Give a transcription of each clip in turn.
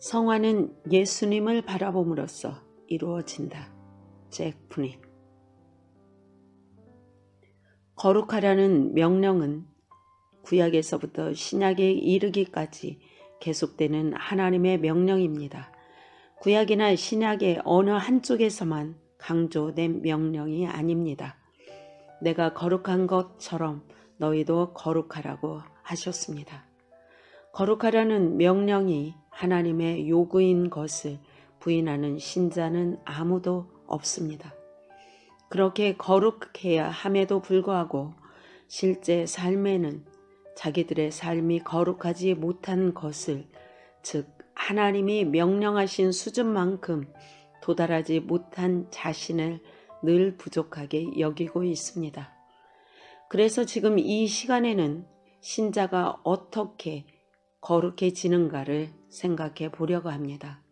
성화는 예수님을 바라봄으로써 이루어진다. 잭 푸닉. 거룩하라는 명령은 구약에서부터 신약에 이르기까지 계속되는 하나님의 명령입니다. 구약이나 신약의 어느 한쪽에서만 강조된 명령이 아닙니다. 내가 거룩한 것처럼 너희도 거룩하라고 하셨습니다. 거룩하라는 명령이 하나님의 요구인 것을 부인하는 신자는 아무도 없습니다. 그렇게 거룩해야 함에도 불구하고 실제 삶에는 자기들의 삶이 거룩하지 못한 것을, 즉 하나님이 명령하신 수준만큼 도달하지 못한 자신을 늘 부족하게 여기고 있습니다. 그래서 지금 이 시간에는 신자가 어떻게 거룩해지는가를 생각해 보려고 합니다.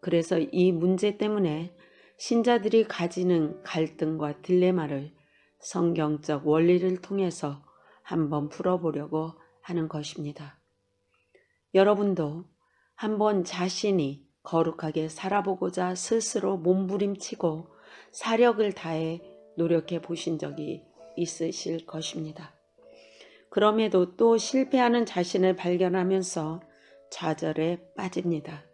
그래서 이 문제 때문에 신자들이 가지는 갈등과 딜레마를 성경적 원리를 통해서 한번 풀어보려고 하는 것입니다. 여러분도 한번 자신이 거룩하게 살아보고자 스스로 몸부림치고 사력을 다해 노력해 보신 적이 있으실 것입니다. 그럼에도 또 실패하는 자신을 발견하면서 좌절에 빠집니다.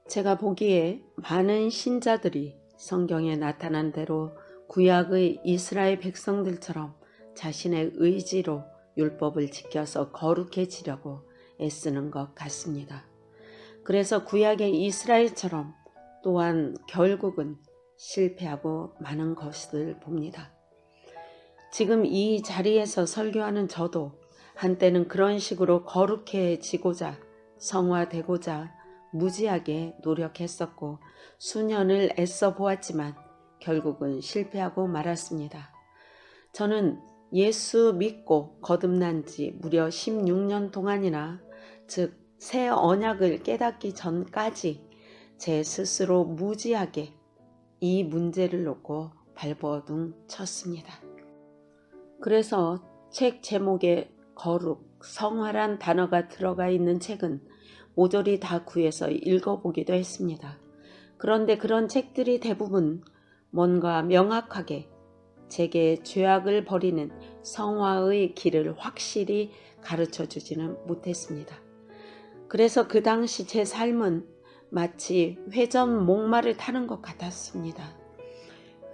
제가 보기에 많은 신자들이 성경에 나타난 대로 구약의 이스라엘 백성들처럼 자신의 의지로 율법을 지켜서 거룩해지려고 애쓰는 것 같습니다. 그래서 구약의 이스라엘처럼 또한 결국은 실패하고 마는 것을 봅니다. 지금 이 자리에서 설교하는 저도 한때는 그런 식으로 거룩해지고자 성화되고자 무지하게 노력했었고 수년을 애써 보았지만 결국은 실패하고 말았습니다. 저는 예수 믿고 거듭난 지 무려 16년 동안이나, 즉 새 언약을 깨닫기 전까지 제 스스로 무지하게 이 문제를 놓고 발버둥 쳤습니다. 그래서 책 제목에 거룩, 성화란 단어가 들어가 있는 책은 모조리 다 구해서 읽어보기도 했습니다. 그런데 그런 책들이 대부분 뭔가 명확하게 제게 죄악을 버리는 성화의 길을 확실히 가르쳐 주지는 못했습니다. 그래서 그 당시 제 삶은 마치 회전 목마를 타는 것 같았습니다.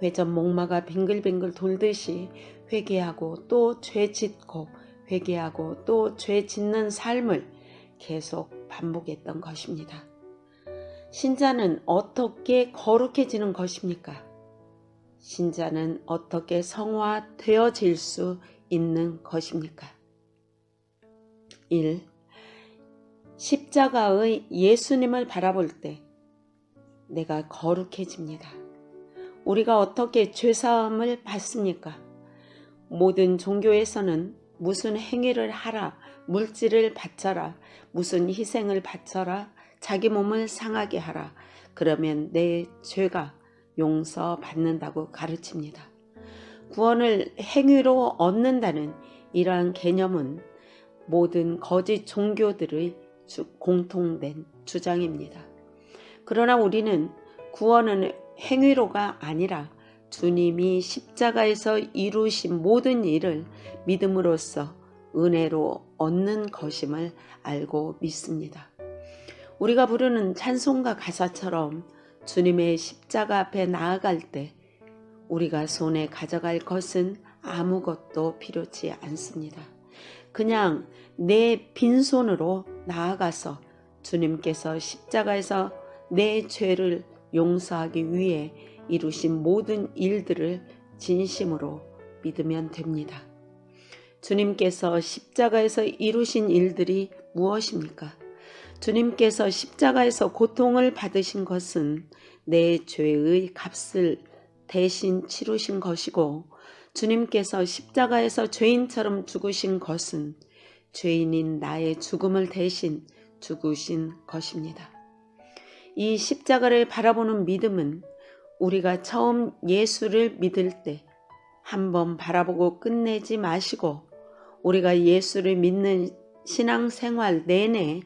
회전 목마가 빙글빙글 돌듯이 회개하고 또 죄 짓고 회개하고 또 죄 짓는 삶을 계속 반복했던 것입니다. 신자는 어떻게 거룩해지는 것입니까? 신자는 어떻게 성화되어질 수 있는 것입니까? 1. 십자가의 예수님을 바라볼 때 내가 거룩해집니다. 우리가 어떻게 죄사함을 받습니까? 모든 종교에서는 무슨 행위를 하라, 물질을 바쳐라, 무슨 희생을 바쳐라, 자기 몸을 상하게 하라, 그러면 내 죄가 용서받는다고 가르칩니다. 구원을 행위로 얻는다는 이러한 개념은 모든 거짓 종교들의 공통된 주장입니다. 그러나 우리는 구원은 행위로가 아니라 주님이 십자가에서 이루신 모든 일을 믿음으로써 은혜로 얻는 것임을 알고 믿습니다. 우리가 부르는 찬송가 가사처럼 주님의 십자가 앞에 나아갈 때 우리가 손에 가져갈 것은 아무것도 필요치 않습니다. 그냥 내 빈손으로 나아가서 주님께서 십자가에서 내 죄를 용서하기 위해 이루신 모든 일들을 진심으로 믿으면 됩니다. 주님께서 십자가에서 이루신 일들이 무엇입니까? 주님께서 십자가에서 고통을 받으신 것은 내 죄의 값을 대신 치르신 것이고, 주님께서 십자가에서 죄인처럼 죽으신 것은 죄인인 나의 죽음을 대신 죽으신 것입니다. 이 십자가를 바라보는 믿음은 우리가 처음 예수를 믿을 때 한번 바라보고 끝내지 마시고 우리가 예수를 믿는 신앙생활 내내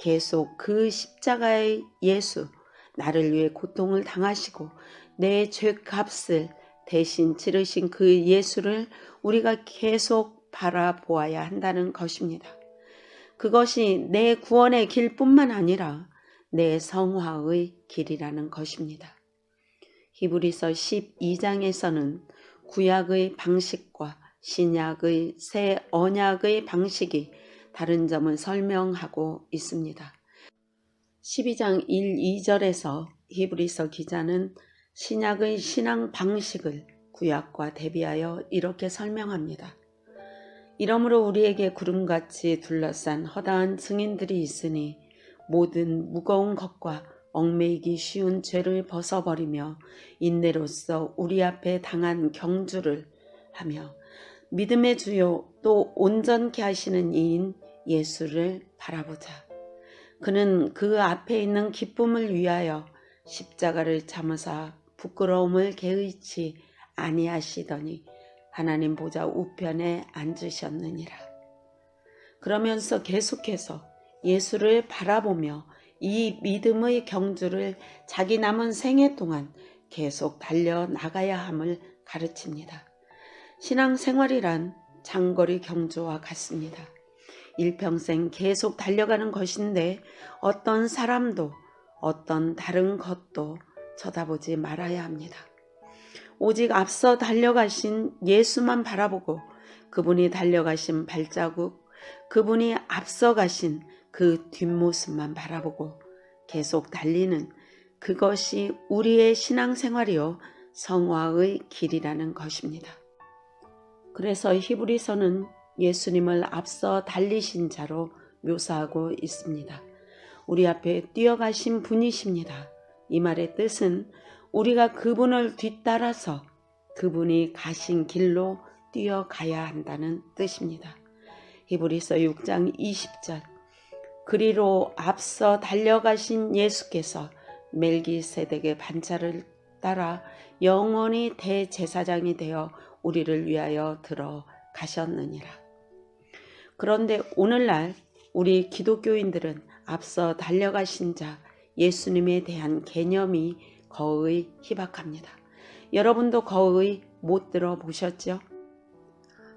계속 그 십자가의 예수, 나를 위해 고통을 당하시고 내 죄값을 대신 치르신 그 예수를 우리가 계속 바라보아야 한다는 것입니다. 그것이 내 구원의 길뿐만 아니라 내 성화의 길이라는 것입니다. 히브리서 12장에서는 구약의 방식과 신약의 새 언약의 방식이 다른 점을 설명하고 있습니다. 12장 1, 2절에서 히브리서 기자는 신약의 신앙 방식을 구약과 대비하여 이렇게 설명합니다. 이러므로 우리에게 구름같이 둘러싼 허다한 증인들이 있으니 모든 무거운 것과 얽매이기 쉬운 죄를 벗어버리며 인내로써 우리 앞에 당한 경주를 하며 믿음의 주요 또 온전케 하시는 이인 예수를 바라보자. 그는 그 앞에 있는 기쁨을 위하여 십자가를 참으사 부끄러움을 개의치 아니하시더니 하나님 보좌 우편에 앉으셨느니라. 그러면서 계속해서 예수를 바라보며 이 믿음의 경주를 자기 남은 생애 동안 계속 달려나가야 함을 가르칩니다. 신앙생활이란 장거리 경주와 같습니다. 일평생 계속 달려가는 것인데 어떤 사람도 어떤 다른 것도 쳐다보지 말아야 합니다. 오직 앞서 달려가신 예수만 바라보고 그분이 달려가신 발자국, 그분이 앞서 가신 그 뒷모습만 바라보고 계속 달리는 그것이 우리의 신앙생활이요 성화의 길이라는 것입니다. 그래서 히브리서는 예수님을 앞서 달리신 자로 묘사하고 있습니다. 우리 앞에 뛰어가신 분이십니다. 이 말의 뜻은 우리가 그분을 뒤따라서 그분이 가신 길로 뛰어가야 한다는 뜻입니다. 히브리서 6장 20절 그리로 앞서 달려가신 예수께서 멜기세덱의 반차를 따라 영원히 대제사장이 되어 우리를 위하여 들어가셨느니라. 그런데 오늘날 우리 기독교인들은 앞서 달려가신 자 예수님에 대한 개념이 거의 희박합니다. 여러분도 거의 못 들어보셨죠?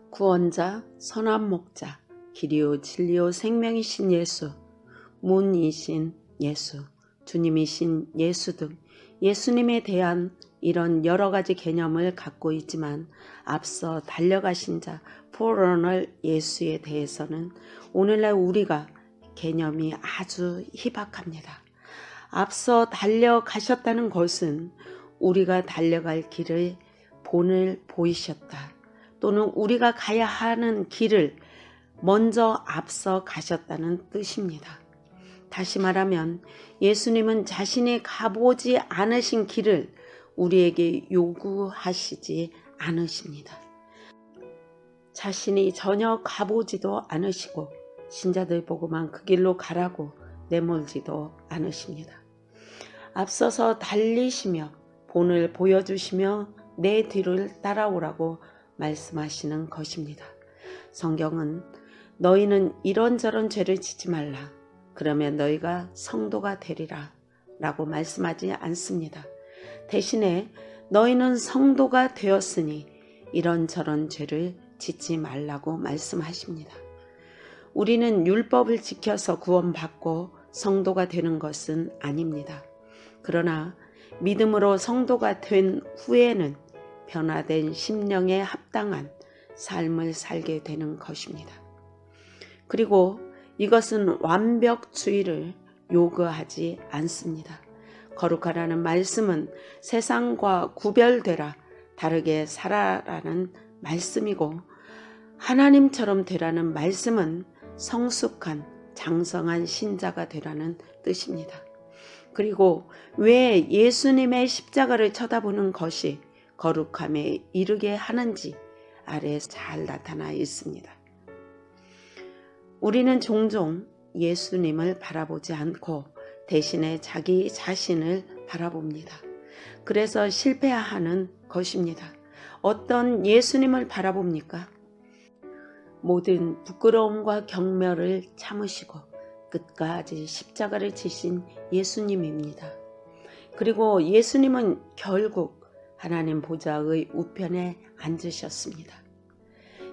구원자, 선한 목자, 길이요 진리요 생명이신 예수, 문이신 예수, 주님이신 예수 등 예수님에 대한 이런 여러 가지 개념을 갖고 있지만 앞서 달려가신 자 포러널 예수에 대해서는 오늘날 우리가 개념이 아주 희박합니다. 앞서 달려가셨다는 것은 우리가 달려갈 길을 본을 보이셨다. 또는 우리가 가야 하는 길을 먼저 앞서 가셨다는 뜻입니다. 다시 말하면 예수님은 자신이 가보지 않으신 길을 우리에게 요구하시지 않으십니다. 자신이 전혀 가보지도 않으시고 신자들 보고만 그 길로 가라고 내몰지도 않으십니다. 앞서서 달리시며 본을 보여주시며 내 뒤를 따라오라고 말씀하시는 것입니다. 성경은 너희는 이런저런 죄를 짓지 말라. 그러면 너희가 성도가 되리라 라고 말씀하지 않습니다. 대신에 너희는 성도가 되었으니 이런저런 죄를 짓지 말라고 말씀하십니다. 우리는 율법을 지켜서 구원받고 성도가 되는 것은 아닙니다. 그러나 믿음으로 성도가 된 후에는 변화된 심령에 합당한 삶을 살게 되는 것입니다. 그리고 이것은 완벽주의를 요구하지 않습니다. 거룩하라는 말씀은 세상과 구별되라, 다르게 살아라는 말씀이고 하나님처럼 되라는 말씀은 성숙한 장성한 신자가 되라는 뜻입니다. 그리고 왜 예수님의 십자가를 쳐다보는 것이 거룩함에 이르게 하는지 아래에 잘 나타나 있습니다. 우리는 종종 예수님을 바라보지 않고 대신에 자기 자신을 바라봅니다. 그래서 실패하는 것입니다. 어떤 예수님을 바라봅니까? 모든 부끄러움과 경멸을 참으시고 끝까지 십자가를 지신 예수님입니다. 그리고 예수님은 결국 하나님 보좌의 우편에 앉으셨습니다.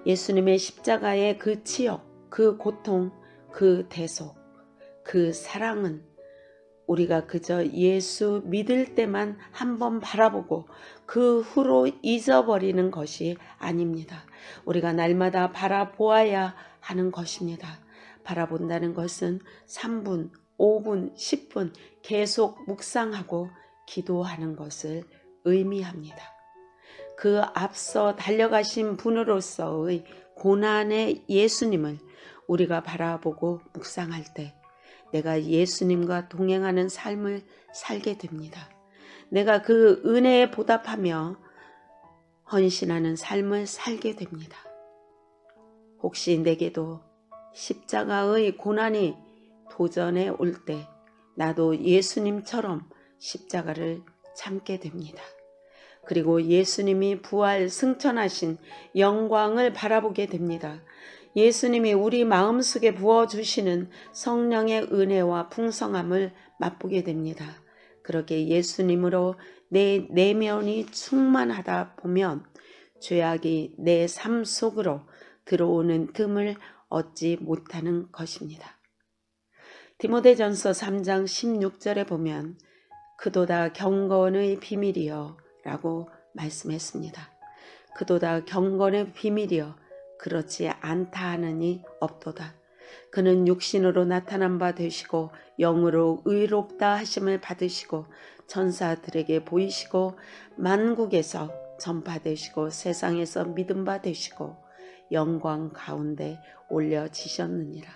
예수님의 십자가의 그 치욕, 그 고통, 그 대속, 그 사랑은 우리가 그저 예수 믿을 때만 한번 바라보고 그 후로 잊어버리는 것이 아닙니다. 우리가 날마다 바라보아야 하는 것입니다. 바라본다는 것은 3분, 5분, 10분 계속 묵상하고 기도하는 것을 의미합니다. 그 앞서 달려가신 분으로서의 고난의 예수님을 우리가 바라보고 묵상할 때 내가 예수님과 동행하는 삶을 살게 됩니다. 내가 그 은혜에 보답하며 헌신하는 삶을 살게 됩니다. 혹시 내게도 십자가의 고난이 도전에 올 때 나도 예수님처럼 십자가를 참게 됩니다. 그리고 예수님이 부활 승천하신 영광을 바라보게 됩니다. 예수님이 우리 마음속에 부어주시는 성령의 은혜와 풍성함을 맛보게 됩니다. 그렇게 예수님으로 내 내면이 충만하다 보면 죄악이 내 삶 속으로 들어오는 틈을 얻지 못하는 것입니다. 디모데전서 3장 16절에 보면 그도다 경건의 비밀이여 라고 말씀했습니다. 그도다 경건의 비밀이여 그렇지 않다 하느니 없도다. 그는 육신으로 나타난 바 되시고 영으로 의롭다 하심을 받으시고 천사들에게 보이시고 만국에서 전파되시고 세상에서 믿음 바 되시고 영광 가운데 올려지셨느니라.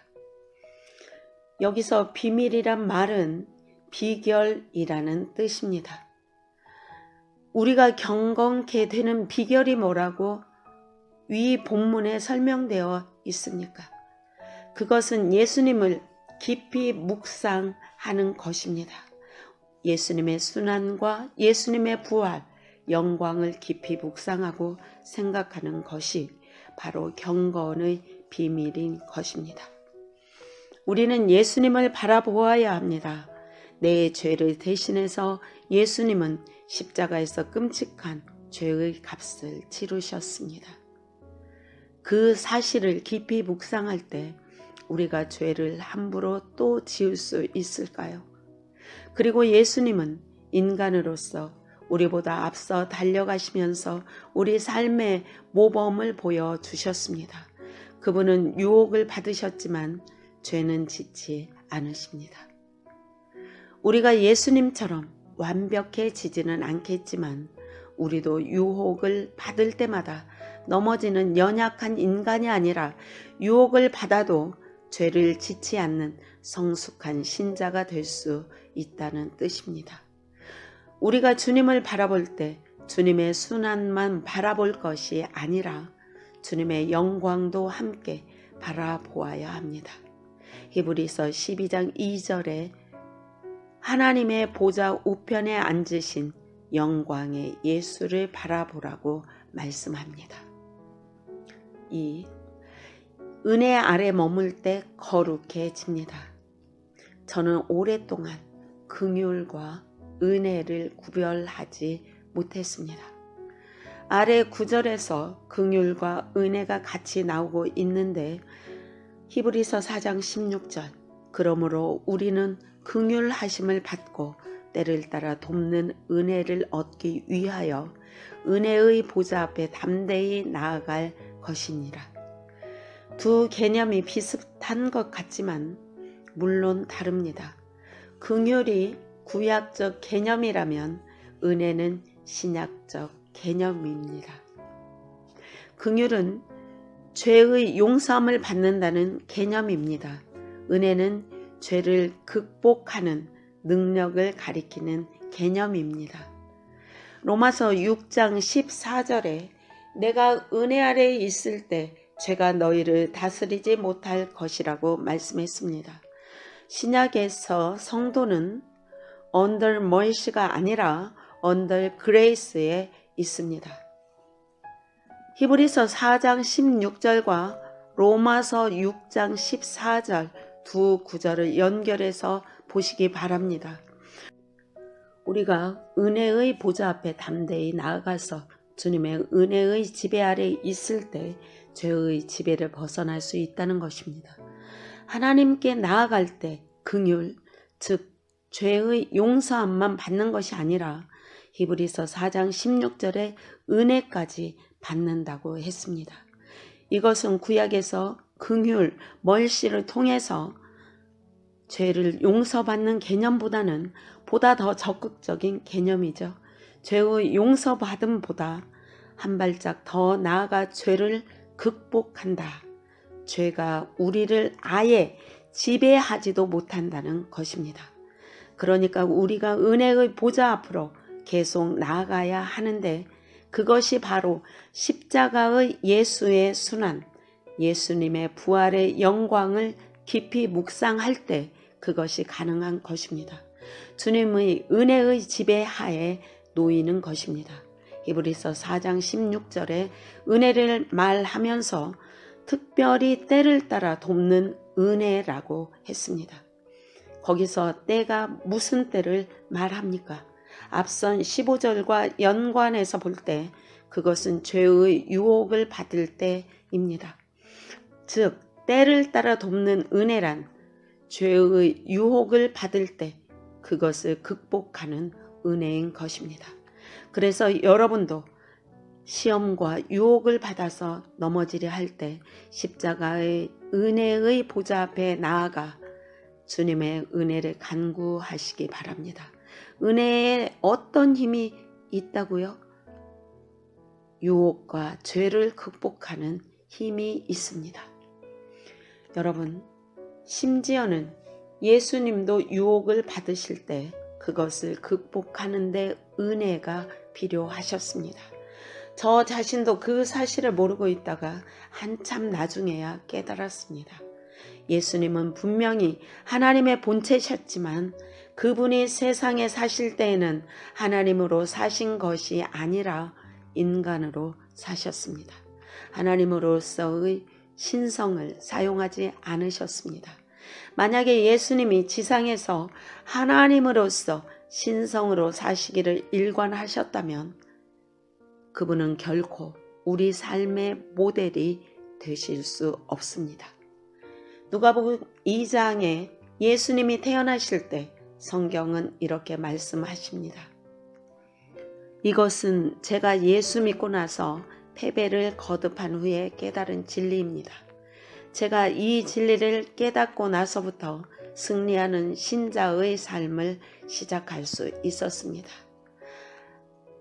여기서 비밀이란 말은 비결이라는 뜻입니다. 우리가 경건케 되는 비결이 뭐라고 위 본문에 설명되어 있습니까? 그것은 예수님을 깊이 묵상하는 것입니다. 예수님의 순환과 예수님의 부활, 영광을 깊이 묵상하고 생각하는 것이 바로 경건의 비밀인 것입니다. 우리는 예수님을 바라보아야 합니다. 내 죄를 대신해서 예수님은 십자가에서 끔찍한 죄의 값을 치르셨습니다. 그 사실을 깊이 묵상할 때 우리가 죄를 함부로 또 지을 수 있을까요? 그리고 예수님은 인간으로서 우리보다 앞서 달려가시면서 우리 삶의 모범을 보여주셨습니다. 그분은 유혹을 받으셨지만 죄는 짓지 않으십니다. 우리가 예수님처럼 완벽해지지는 않겠지만 우리도 유혹을 받을 때마다 넘어지는 연약한 인간이 아니라 유혹을 받아도 죄를 짓지 않는 성숙한 신자가 될 수 있다는 뜻입니다. 우리가 주님을 바라볼 때 주님의 순환만 바라볼 것이 아니라 주님의 영광도 함께 바라보아야 합니다. 히브리서 12장 2절에 하나님의 보좌 우편에 앉으신 영광의 예수를 바라보라고 말씀합니다. 2. 은혜 아래 머물 때 거룩해집니다. 저는 오랫동안 긍휼과 은혜를 구별하지 못했습니다. 아래 9절에서 긍휼과 은혜가 같이 나오고 있는데 히브리서 4장 16절 그러므로 우리는 긍휼하심을 받고 때를 따라 돕는 은혜를 얻기 위하여 은혜의 보좌 앞에 담대히 나아갈 것이니라. 두 개념이 비슷한 것 같지만 물론 다릅니다. 긍휼이 구약적 개념이라면 은혜는 신약적 개념입니다. 긍휼은 죄의 용서함을 받는다는 개념입니다. 은혜는 죄를 극복하는 능력을 가리키는 개념입니다. 로마서 6장 14절에 내가 은혜 아래에 있을 때 죄가 너희를 다스리지 못할 것이라고 말씀했습니다. 신약에서 성도는 under mercy가 아니라 under grace에 있습니다. 히브리서 4장 16절과 로마서 6장 14절 두 구절을 연결해서 보시기 바랍니다. 우리가 은혜의 보좌 앞에 담대히 나아가서 주님의 은혜의 지배 아래 있을 때 죄의 지배를 벗어날 수 있다는 것입니다. 하나님께 나아갈 때 긍휼, 즉 죄의 용서함만 받는 것이 아니라 히브리서 4장 16절에 은혜까지 받는다고 했습니다. 이것은 구약에서 긍휼, 멀시를 통해서 죄를 용서받는 개념보다는 보다 더 적극적인 개념이죠. 죄의 용서받음보다 한 발짝 더 나아가 죄를 극복한다. 죄가 우리를 아예 지배하지도 못한다는 것입니다. 그러니까 우리가 은혜의 보좌 앞으로 계속 나아가야 하는데 그것이 바로 십자가의 예수의 순환, 예수님의 부활의 영광을 깊이 묵상할 때 그것이 가능한 것입니다. 주님의 은혜의 지배하에 놓이는 것입니다. 히브리서 4장 16절에 은혜를 말하면서 특별히 때를 따라 돕는 은혜라고 했습니다. 거기서 때가 무슨 때를 말합니까? 앞선 15절과 연관해서 볼 때 그것은 죄의 유혹을 받을 때입니다. 즉 때를 따라 돕는 은혜란 죄의 유혹을 받을 때 그것을 극복하는 은혜인 것입니다. 그래서 여러분도 시험과 유혹을 받아서 넘어지려 할 때 십자가의 은혜의 보좌 앞에 나아가 주님의 은혜를 간구하시기 바랍니다. 은혜에 어떤 힘이 있다고요? 유혹과 죄를 극복하는 힘이 있습니다. 여러분, 심지어는 예수님도 유혹을 받으실 때 그것을 극복하는 데 은혜가 필요하셨습니다. 저 자신도 그 사실을 모르고 있다가 한참 나중에야 깨달았습니다. 예수님은 분명히 하나님의 본체셨지만 그분이 세상에 사실 때에는 하나님으로 사신 것이 아니라 인간으로 사셨습니다. 하나님으로서의 신성을 사용하지 않으셨습니다. 만약에 예수님이 지상에서 하나님으로서 신성으로 사시기를 일관하셨다면 그분은 결코 우리 삶의 모델이 되실 수 없습니다. 누가복음 2장에 예수님이 태어나실 때 성경은 이렇게 말씀하십니다. 이것은 제가 예수 믿고 나서 패배를 거듭한 후에 깨달은 진리입니다. 제가 이 진리를 깨닫고 나서부터 승리하는 신자의 삶을 시작할 수 있었습니다.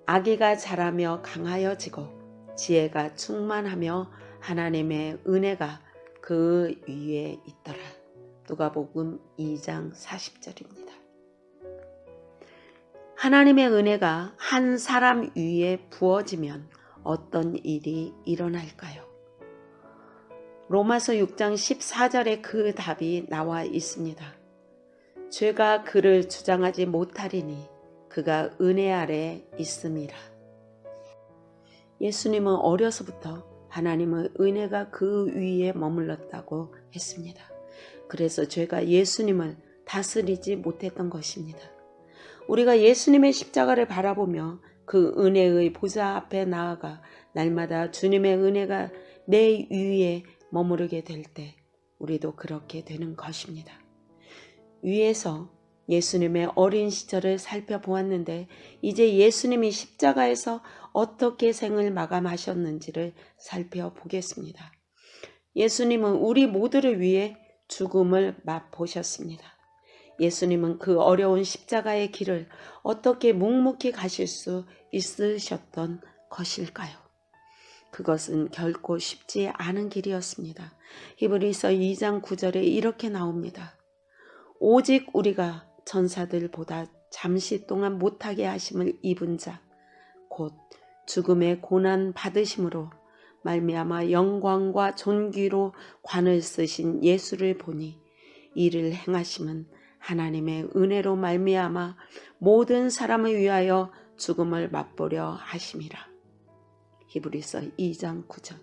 아기가 자라며 강하여지고 지혜가 충만하며 하나님의 은혜가 그 위에 있더라. 누가복음 2장 40절입니다. 하나님의 은혜가 한 사람 위에 부어지면 어떤 일이 일어날까요? 로마서 6장 14절에 그 답이 나와 있습니다. 죄가 그를 주장하지 못하리니 그가 은혜 아래 있음이라. 예수님은 어려서부터 하나님의 은혜가 그 위에 머물렀다고 했습니다. 그래서 죄가 예수님을 다스리지 못했던 것입니다. 우리가 예수님의 십자가를 바라보며 그 은혜의 보좌 앞에 나아가 날마다 주님의 은혜가 내 위에 머무르게 될 때 우리도 그렇게 되는 것입니다. 위에서 예수님의 어린 시절을 살펴보았는데 이제 예수님이 십자가에서 어떻게 생을 마감하셨는지를 살펴보겠습니다. 예수님은 우리 모두를 위해 죽음을 맛보셨습니다. 예수님은 그 어려운 십자가의 길을 어떻게 묵묵히 가실 수 있으셨던 것일까요? 그것은 결코 쉽지 않은 길이었습니다. 히브리서 2장 9절에 이렇게 나옵니다. 오직 우리가 천사들보다 잠시 동안 못하게 하심을 입은 자, 곧 죽음의 고난 받으심으로 말미암아 영광과 존귀로 관을 쓰신 예수를 보니 이를 행하심은 하나님의 은혜로 말미암아 모든 사람을 위하여 죽음을 맛보려 하심이라. 히브리서 2장 9절.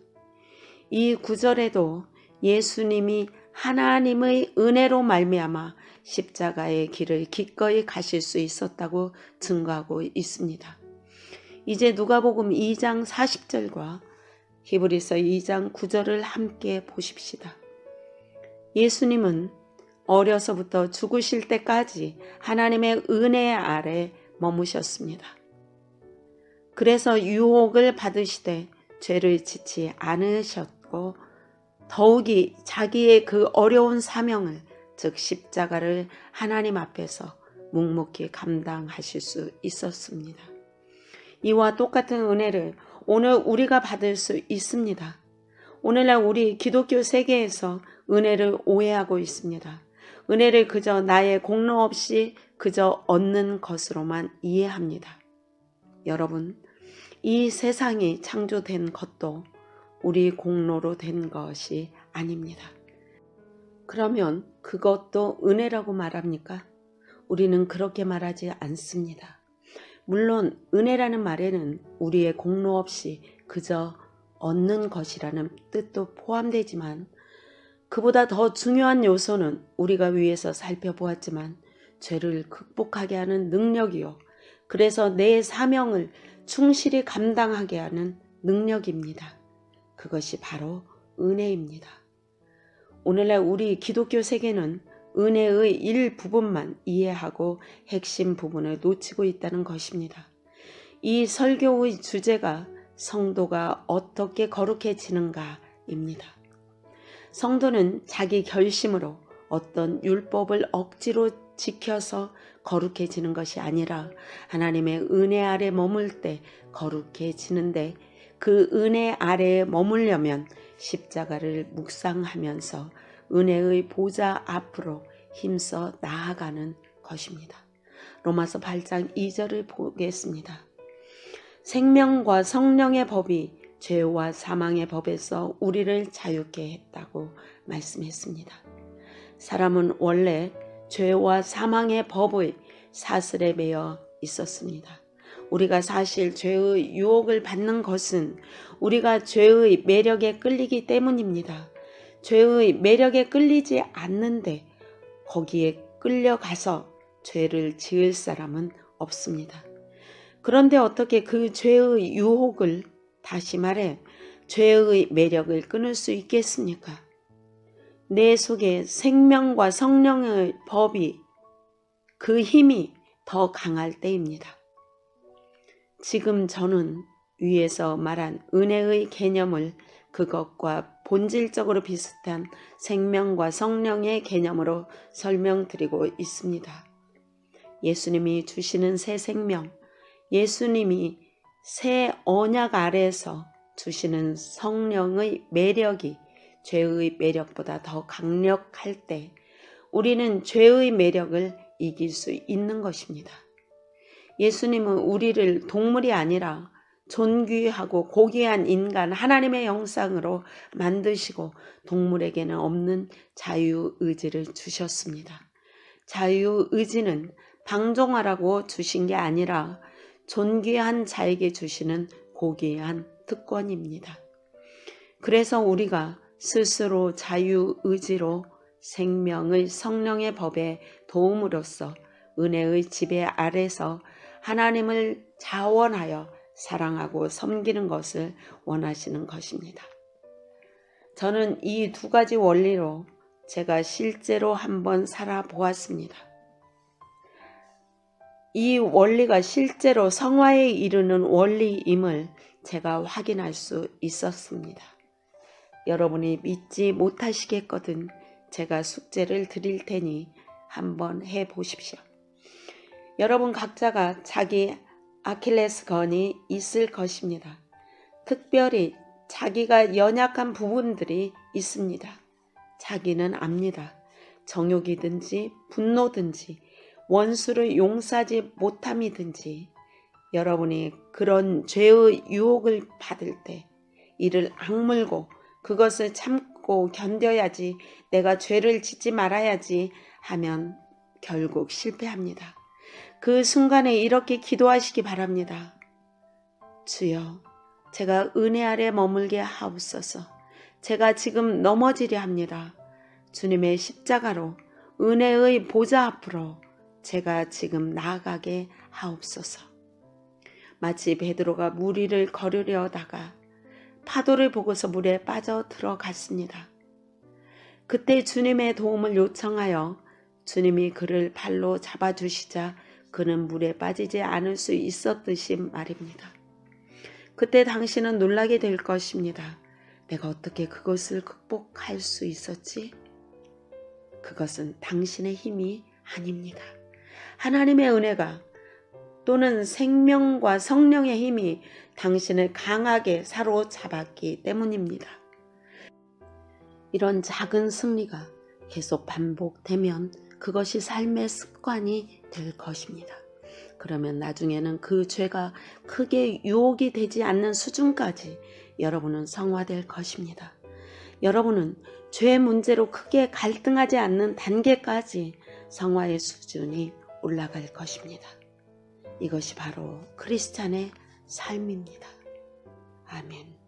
이 구절에도 예수님이 하나님의 은혜로 말미암아 십자가의 길을 기꺼이 가실 수 있었다고 증거하고 있습니다. 이제 누가복음 2장 40절과 히브리서 2장 9절을 함께 보십시다. 예수님은 어려서부터 죽으실 때까지 하나님의 은혜 아래 머무셨습니다. 그래서 유혹을 받으시되 죄를 짓지 않으셨고 더욱이 자기의 그 어려운 사명을 즉 십자가를 하나님 앞에서 묵묵히 감당하실 수 있었습니다. 이와 똑같은 은혜를 오늘 우리가 받을 수 있습니다. 오늘날 우리 기독교 세계에서 은혜를 오해하고 있습니다. 은혜를 그저 나의 공로 없이 그저 얻는 것으로만 이해합니다. 여러분, 이 세상이 창조된 것도 우리 공로로 된 것이 아닙니다. 그러면 그것도 은혜라고 말합니까? 우리는 그렇게 말하지 않습니다. 물론 은혜라는 말에는 우리의 공로 없이 그저 얻는 것이라는 뜻도 포함되지만 그보다 더 중요한 요소는 우리가 위에서 살펴보았지만 죄를 극복하게 하는 능력이요. 그래서 내 사명을 충실히 감당하게 하는 능력입니다. 그것이 바로 은혜입니다. 오늘날 우리 기독교 세계는 은혜의 일부분만 이해하고 핵심 부분을 놓치고 있다는 것입니다. 이 설교의 주제가 성도가 어떻게 거룩해지는가입니다. 성도는 자기 결심으로 어떤 율법을 억지로 지켜서 거룩해지는 것이 아니라 하나님의 은혜 아래 머물 때 거룩해지는데 그 은혜 아래에 머물려면 십자가를 묵상하면서 은혜의 보좌 앞으로 힘써 나아가는 것입니다. 로마서 8장 2절을 보겠습니다. 생명과 성령의 법이 죄와 사망의 법에서 우리를 자유케 했다고 말씀했습니다. 사람은 원래 죄와 사망의 법의 사슬에 매여 있었습니다. 우리가 사실 죄의 유혹을 받는 것은 우리가 죄의 매력에 끌리기 때문입니다. 죄의 매력에 끌리지 않는데 거기에 끌려가서 죄를 지을 사람은 없습니다. 그런데 어떻게 그 죄의 유혹을, 다시 말해 죄의 매력을 끊을 수 있겠습니까? 내 속에 생명과 성령의 법이, 그 힘이 더 강할 때입니다. 지금 저는 위에서 말한 은혜의 개념을 그것과 본질적으로 비슷한 생명과 성령의 개념으로 설명드리고 있습니다. 예수님이 주시는 새 생명, 예수님이 새 언약 아래에서 주시는 성령의 매력이 죄의 매력보다 더 강력할 때 우리는 죄의 매력을 이길 수 있는 것입니다. 예수님은 우리를 동물이 아니라 존귀하고 고귀한 인간, 하나님의 형상으로 만드시고 동물에게는 없는 자유의지를 주셨습니다. 자유의지는 방종하라고 주신 게 아니라 존귀한 자에게 주시는 고귀한 특권입니다. 그래서 우리가 스스로 자유의지로 생명의 성령의 법에 도움으로써 은혜의 지배 아래서 하나님을 자원하여 사랑하고 섬기는 것을 원하시는 것입니다. 저는 이 두 가지 원리로 제가 실제로 한번 살아보았습니다. 이 원리가 실제로 성화에 이르는 원리임을 제가 확인할 수 있었습니다. 여러분이 믿지 못하시겠거든 제가 숙제를 드릴 테니 한번 해보십시오. 여러분 각자가 자기 아킬레스건이 있을 것입니다. 특별히 자기가 연약한 부분들이 있습니다. 자기는 압니다. 정욕이든지 분노든지 원수를 용서하지 못함이든지 여러분이 그런 죄의 유혹을 받을 때 이를 악물고 그것을 참고 견뎌야지, 내가 죄를 짓지 말아야지 하면 결국 실패합니다. 그 순간에 이렇게 기도하시기 바랍니다. 주여, 제가 은혜 아래 머물게 하옵소서. 제가 지금 넘어지려 합니다. 주님의 십자가로 은혜의 보좌 앞으로 제가 지금 나아가게 하옵소서. 마치 베드로가 물 위를 걸으려다가 파도를 보고서 물에 빠져 들어갔습니다. 그때 주님의 도움을 요청하여 주님이 그를 발로 잡아주시자 그는 물에 빠지지 않을 수 있었듯이 말입니다. 그때 당신은 놀라게 될 것입니다. 내가 어떻게 그것을 극복할 수 있었지? 그것은 당신의 힘이 아닙니다. 하나님의 은혜가 또는 생명과 성령의 힘이 당신을 강하게 사로잡았기 때문입니다. 이런 작은 승리가 계속 반복되면 그것이 삶의 습관이 될 것입니다. 그러면 나중에는 그 죄가 크게 유혹이 되지 않는 수준까지 여러분은 성화될 것입니다. 여러분은 죄 문제로 크게 갈등하지 않는 단계까지 성화의 수준이 올라갈 것입니다. 이것이 바로 크리스찬의 삶입니다. 아멘.